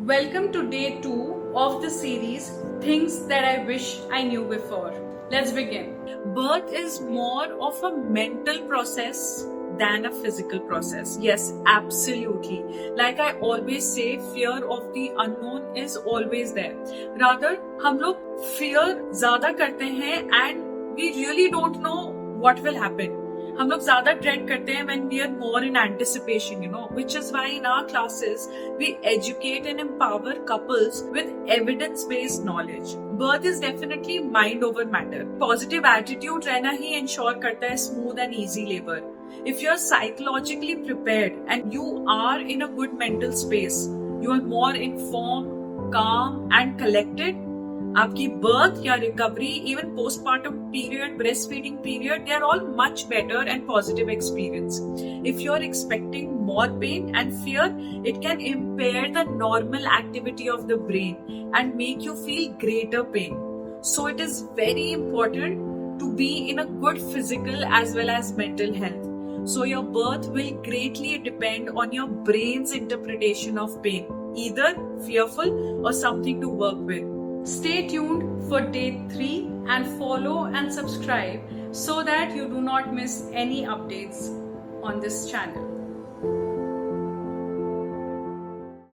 Welcome to day 2 of the series Things That I Wish I Knew Before. Let's begin. Birth is more of a mental process than a physical process. Yes, absolutely. Like I always say, fear of the unknown is always there. Rather, हम लोग fear ज़्यादा करते हैं and we really don't know what will happen. हम लोग ज्यादा trade करते हैं when we are more in anticipation, which is why in our classes we educate and empower couples with evidence-based knowledge. Birth is definitely mind over matter. Positive attitude रहना ही ensure करता है smooth and easy labor. If you are psychologically prepared and you are in a good mental space, you are more informed, calm and collected. आपकी birth या recovery, even postpartum period, breastfeeding period, they are all much better and positive experience. If you are expecting more pain and fear, it can impair the normal activity of the brain and make you feel greater pain. So it is very important to be in a good physical as well as mental health. So your birth will greatly depend on your brain's interpretation of pain, either fearful or something to work with. Stay tuned for day 3 and follow and subscribe so that you do not miss any updates on this channel.